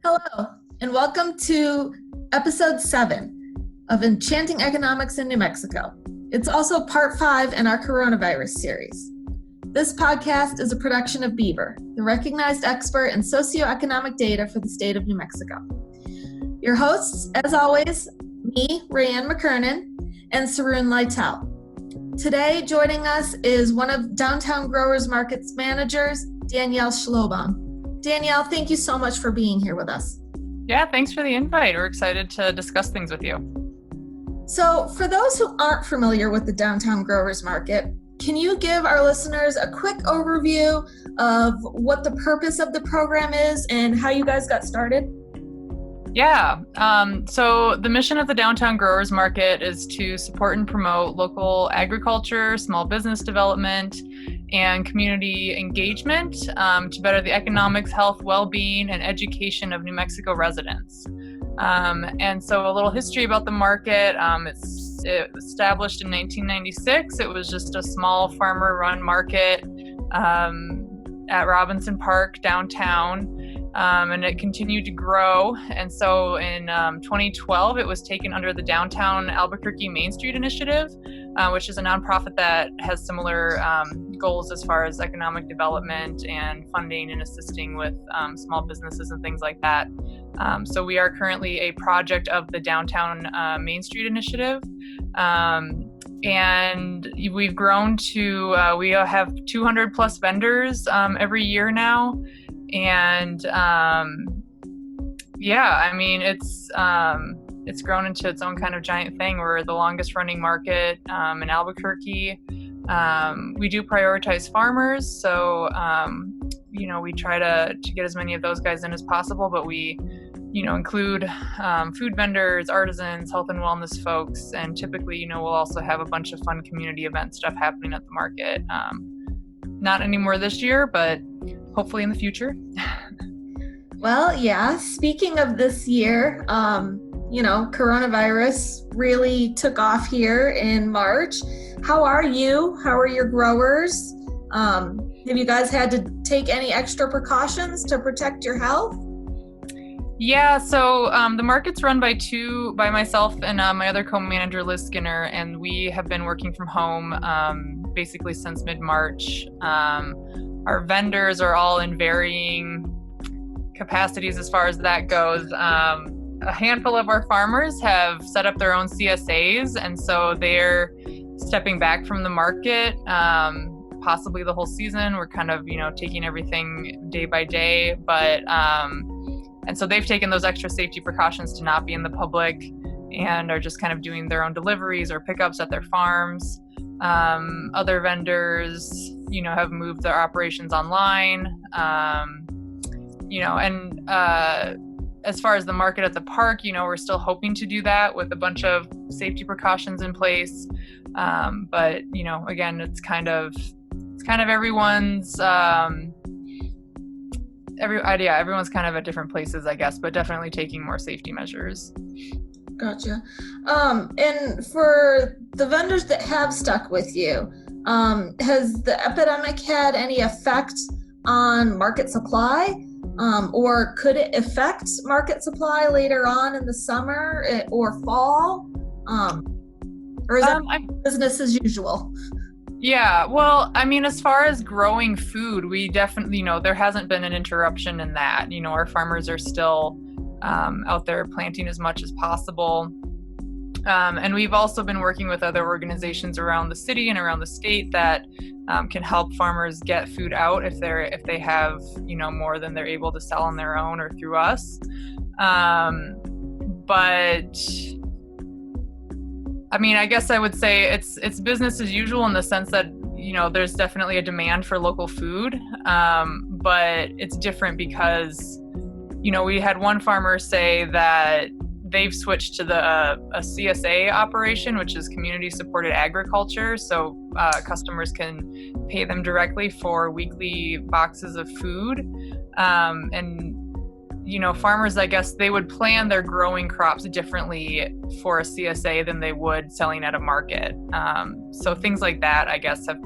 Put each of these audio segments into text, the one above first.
Hello, and welcome to episode 7 of Enchanting Economics in New Mexico. It's also part 5 in our coronavirus series. This podcast is a production of Beaver, the recognized expert in socioeconomic data for the state of New Mexico. Your hosts, as always, me, Rayanne McKernan, and Saroon Lytel. Today, joining us is one of Downtown Growers Market's managers, Danielle Schlobohm. Danielle, thank you so much for being here with us. Yeah, thanks for the invite. We're excited to discuss things with you. So, for those who aren't familiar with the Downtown Growers Market, can you give our listeners a quick overview of what the purpose of the program is and how you guys got started? Yeah, so the mission of the Downtown Growers Market is to support and promote local agriculture, small business development, and community engagement to better the economics, health, well-being, and education of New Mexico residents. And so a little history about the market. It was established in 1996. It was just a small farmer-run market at Robinson Park downtown. And it continued to grow. And so in 2012, it was taken under the Downtown Albuquerque Main Street Initiative, which is a nonprofit that has similar goals as far as economic development and funding and assisting with small businesses and things like that. So we are currently a project of the Downtown Main Street Initiative. And we've grown to, we have 200 plus vendors every year now. And it's grown into its own kind of giant thing. We're the longest running market in Albuquerque. We do prioritize farmers, so we try to get as many of those guys in as possible, but we include food vendors, artisans, health and wellness folks, and typically we'll also have a bunch of fun community event stuff happening at the market. Not anymore this year, but hopefully in the future. Well, yeah, speaking of this year, coronavirus really took off here in March. How are you? How are your growers? Have you guys had to take any extra precautions to protect your health? Yeah, so the market's run by myself and my other co-manager, Liz Skinner, and we have been working from home basically since mid-March. Our vendors are all in varying capacities as far as that goes. A handful of our farmers have set up their own CSAs, and so they're stepping back from the market, possibly the whole season. We're kind of, taking everything day by day, but and so they've taken those extra safety precautions to not be in the public and are just kind of doing their own deliveries or pickups at their farms. Other vendors, have moved their operations online, as far as the market at the park, we're still hoping to do that with a bunch of safety precautions in place. But, again, it's kind of everyone's, everyone's kind of at different places, I guess, but definitely taking more safety measures. Gotcha. And for the vendors that have stuck with you, has the epidemic had any effect on market supply? Or could it affect market supply later on in the summer or fall? Or is that business as usual? Yeah, well, as far as growing food, we definitely, there hasn't been an interruption in that. Our farmers are still out there planting as much as possible. And we've also been working with other organizations around the city and around the state that can help farmers get food out if they have more than they're able to sell on their own or through us. But I guess I would say it's business as usual in the sense that there's definitely a demand for local food, but it's different because we had one farmer say that they've switched to a CSA operation, which is community supported agriculture. So customers can pay them directly for weekly boxes of food. And farmers, I guess, they would plan their growing crops differently for a CSA than they would selling at a market. So things like that, I guess, have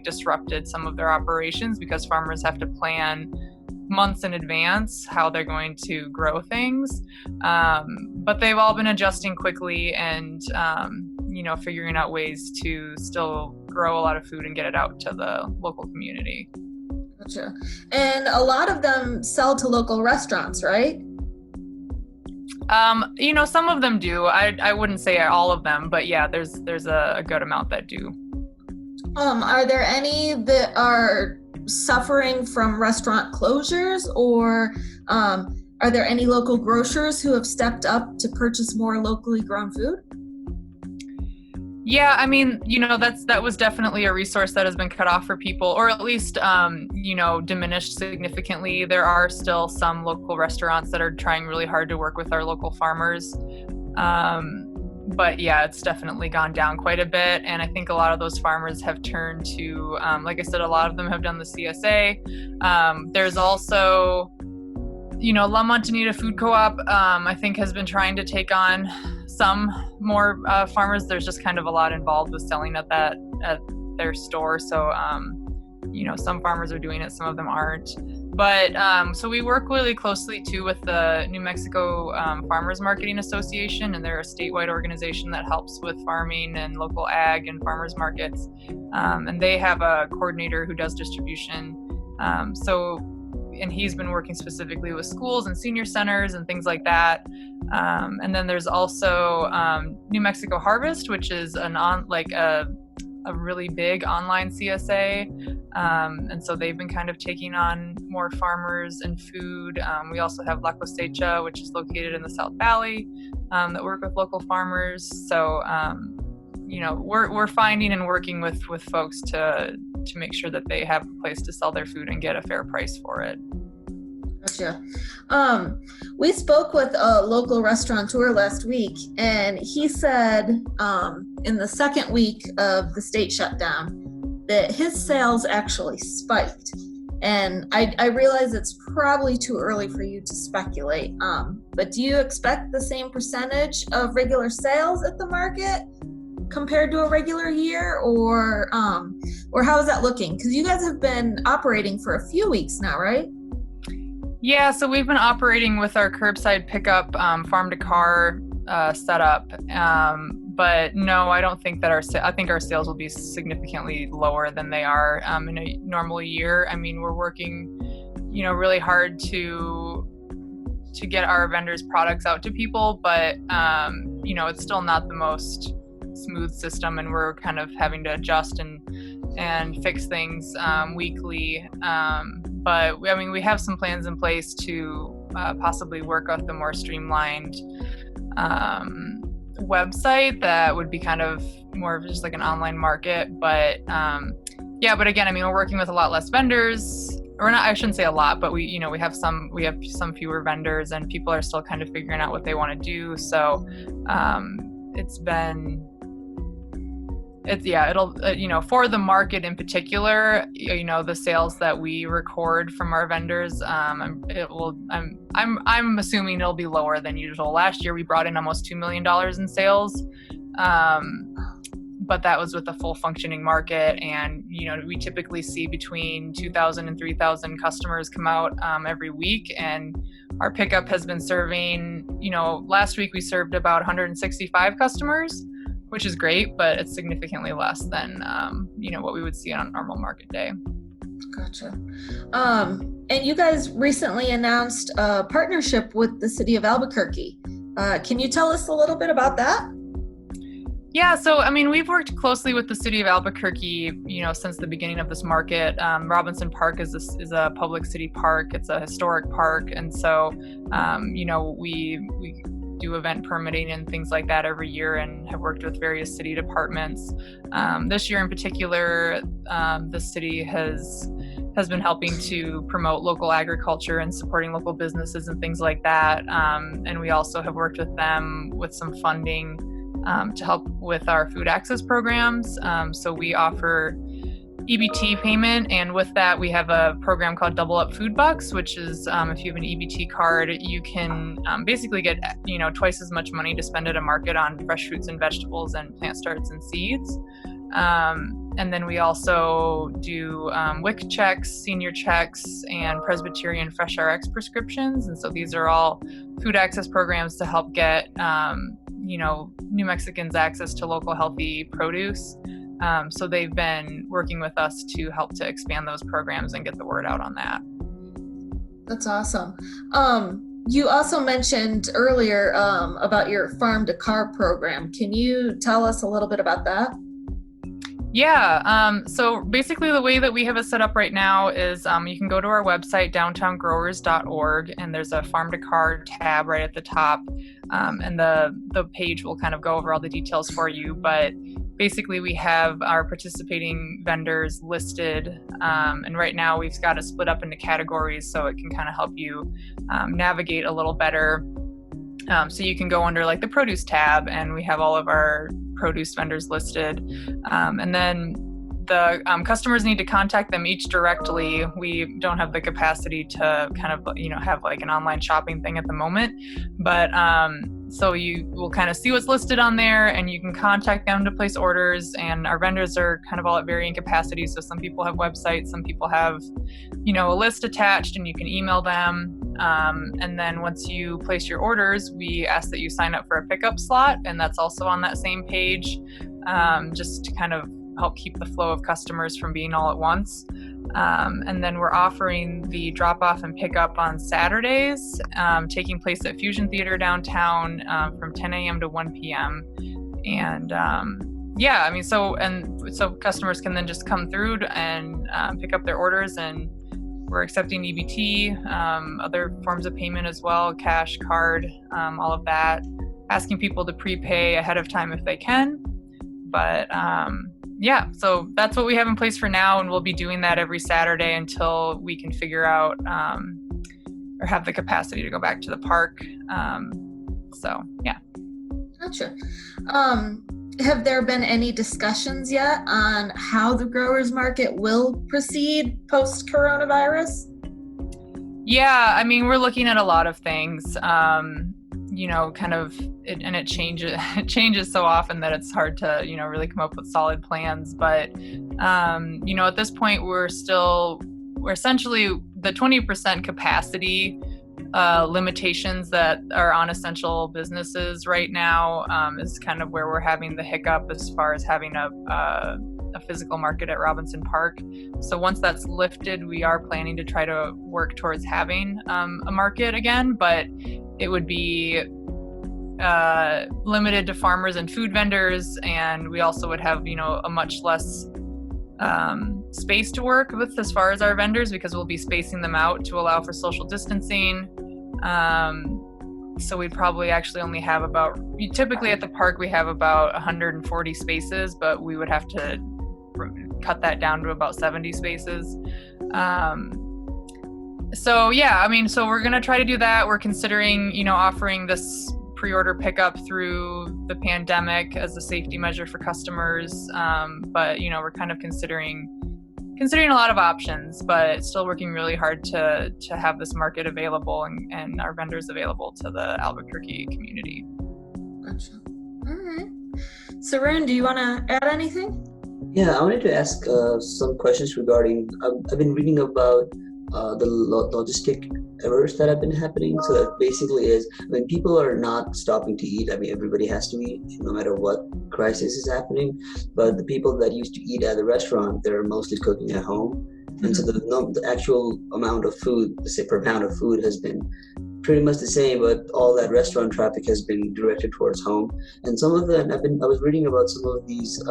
disrupted some of their operations because farmers have to plan months in advance how they're going to grow things. But they've all been adjusting quickly and, figuring out ways to still grow a lot of food and get it out to the local community. Gotcha. And a lot of them sell to local restaurants, right? Some of them do. I wouldn't say all of them, but yeah, there's a good amount that do. Are there any that are suffering from restaurant closures, or are there any local grocers who have stepped up to purchase more locally grown food? Yeah, I mean, that was definitely a resource that has been cut off for people, or at least, diminished significantly. There are still some local restaurants that are trying really hard to work with our local farmers. But yeah, it's definitely gone down quite a bit. And I think a lot of those farmers have turned to, like I said, a lot of them have done the CSA. There's also, La Montanita Food Co-op, I think has been trying to take on some more farmers. There's just kind of a lot involved with selling at their store. So, some farmers are doing it, some of them aren't. But so we work really closely too with the New Mexico Farmers Marketing Association, and they're a statewide organization that helps with farming and local ag and farmers markets. And they have a coordinator who does distribution. And he's been working specifically with schools and senior centers and things like that. And then there's also New Mexico Harvest, which is a really big online CSA. And so they've been kind of taking on more farmers and food. We also have La Cosecha, which is located in the South Valley, that work with local farmers. So, we're finding and working with folks to make sure that they have a place to sell their food and get a fair price for it. Gotcha. We spoke with a local restaurateur last week, and he said in the second week of the state shutdown that his sales actually spiked. And I realize it's probably too early for you to speculate, but do you expect the same percentage of regular sales at the market compared to a regular year, or how is that looking? Because you guys have been operating for a few weeks now, right? Yeah, so we've been operating with our curbside pickup, farm to car setup. But no, I don't think that I think our sales will be significantly lower than they are in a normal year. I mean, we're working, really hard to get our vendors' products out to people, but it's still not the most smooth system, and we're kind of having to adjust and fix things weekly. But we have some plans in place to possibly work with a more streamlined website that would be kind of more of just like an online market. But but again, we're working with a lot less vendors, or not, I shouldn't say a lot, but we have some fewer vendors, and people are still kind of figuring out what they want to do. So it'll for the market in particular, the sales that we record from our vendors, I'm assuming it'll be lower than usual. Last year we brought in almost $2 million in sales, but that was with a full functioning market, and we typically see between 2,000 and 3,000 customers come out every week, and our pickup has been serving, last week we served about 165 customers, which is great, but it's significantly less than, what we would see on a normal market day. Gotcha. And you guys recently announced a partnership with the city of Albuquerque. Can you tell us a little bit about that? Yeah, so we've worked closely with the city of Albuquerque, since the beginning of this market. Robinson Park is a public city park. It's a historic park, and so we do event permitting and things like that every year, and have worked with various city departments. This year in particular, the city has been helping to promote local agriculture and supporting local businesses and things like that. And we also have worked with them with some funding to help with our food access programs. So we offer EBT payment, and with that we have a program called Double Up Food Bucks, which is if you have an EBT card, you can basically get twice as much money to spend at a market on fresh fruits and vegetables and plant starts and seeds. And then we also do WIC checks, senior checks, and Presbyterian Fresh RX prescriptions. And so these are all food access programs to help get, New Mexicans access to local healthy produce. So they've been working with us to help to expand those programs and get the word out on that. That's awesome. You also mentioned earlier about your farm to car program. Can you tell us a little bit about that? Yeah, so basically the way that we have it set up right now is you can go to our website, downtowngrowers.org, and there's a farm to car tab right at the top, and the page will kind of go over all the details for you. But basically we have our participating vendors listed, and right now we've got it split up into categories so it can kind of help you navigate a little better. So you can go under like the produce tab, and we have all of our produce vendors listed. And then the customers need to contact them each directly. We don't have the capacity to kind of, have like an online shopping thing at the moment. But so you will kind of see what's listed on there, and you can contact them to place orders. And our vendors are kind of all at varying capacities. So some people have websites, some people have, a list attached, and you can email them. And then once you place your orders, we ask that you sign up for a pickup slot, and that's also on that same page, just to kind of help keep the flow of customers from being all at once. And then we're offering the drop-off and pickup on Saturdays, taking place at Fusion Theater downtown from 10 a.m. to 1 p.m. And so customers can then just come through and pick up their orders, and we're accepting EBT, other forms of payment as well, cash, card, all of that, asking people to prepay ahead of time if they can. But so that's what we have in place for now, and we'll be doing that every Saturday until we can figure out or have the capacity to go back to the park. Gotcha. Have there been any discussions yet on how the growers market will proceed post-coronavirus? Yeah, I mean, we're looking at a lot of things, and it changes so often that it's hard to, really come up with solid plans. But, at this point, we're essentially the 20% capacity limitations that are on essential businesses right now is kind of where we're having the hiccup as far as having a physical market at Robinson Park. So once that's lifted, we are planning to try to work towards having a market again, but it would be limited to farmers and food vendors, and we also would have, a much less space to work with as far as our vendors, because we'll be spacing them out to allow for social distancing. So we'd probably actually only have typically at the park we have about 140 spaces, but we would have to cut that down to about 70 spaces. So we're going to try to do that. We're considering, offering this pre-order pickup through the pandemic as a safety measure for customers. But we're kind of considering a lot of options, but still working really hard to have this market available and our vendors available to the Albuquerque community. Gotcha. All right. Sarun, do you want to add anything? Yeah, I wanted to ask some questions regarding, I've been reading about the logistic errors that have been happening. So that basically is when people are not stopping to eat, I mean, everybody has to eat no matter what crisis is happening. But the people that used to eat at the restaurant, they're mostly cooking at home. And so the actual amount of food, say per pound of food, has been pretty much the same, but all that restaurant traffic has been directed towards home. And some of them, I was reading about some of these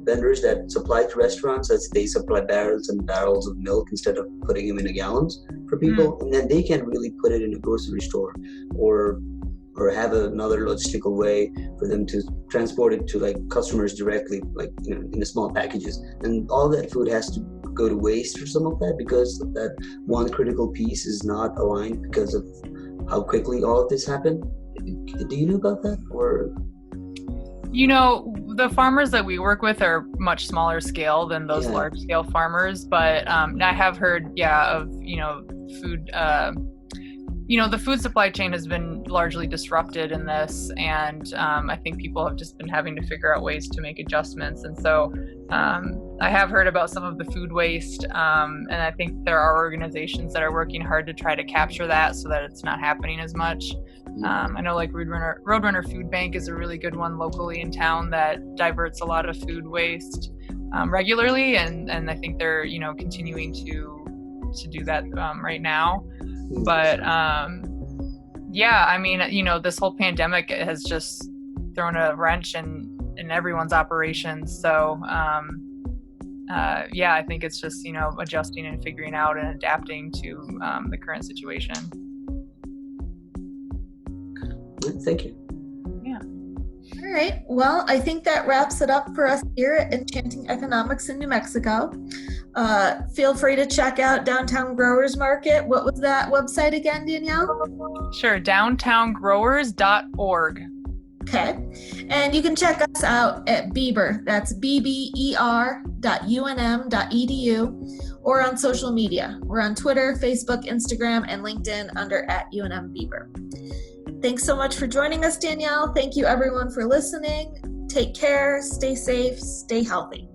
vendors that supply to restaurants, that they supply barrels and barrels of milk instead of putting them in gallons for people, and then they can really put it in a grocery store or have another logistical way for them to transport it to like customers directly, like in the small packages, and all that food has to go to waste for some of that because that one critical piece is not aligned because of how quickly all of this happened. Do you know about that? Or the farmers that we work with are much smaller scale than those large scale farmers, but I have heard of food the food supply chain has been largely disrupted in this, and I think people have just been having to figure out ways to make adjustments. And so I have heard about some of the food waste, and I think there are organizations that are working hard to try to capture that so that it's not happening as much. I know like Roadrunner Food Bank is a really good one locally in town that diverts a lot of food waste regularly, and I think they're continuing to do that right now. But this whole pandemic has just thrown a wrench in everyone's operations. So I think it's just adjusting and figuring out and adapting to the current situation. Thank you. Yeah. All right. Well, I think that wraps it up for us here at Enchanting Economics in New Mexico. Feel free to check out Downtown Growers Market. What was that website again, Danielle? Sure, downtowngrowers.org. Okay. And you can check us out at Bieber, that's bber.unm.edu, or on social media. We're on Twitter, Facebook, Instagram, and LinkedIn under @UNM-Bieber. Thanks so much for joining us, Danielle. Thank you everyone for listening. Take care, stay safe, stay healthy.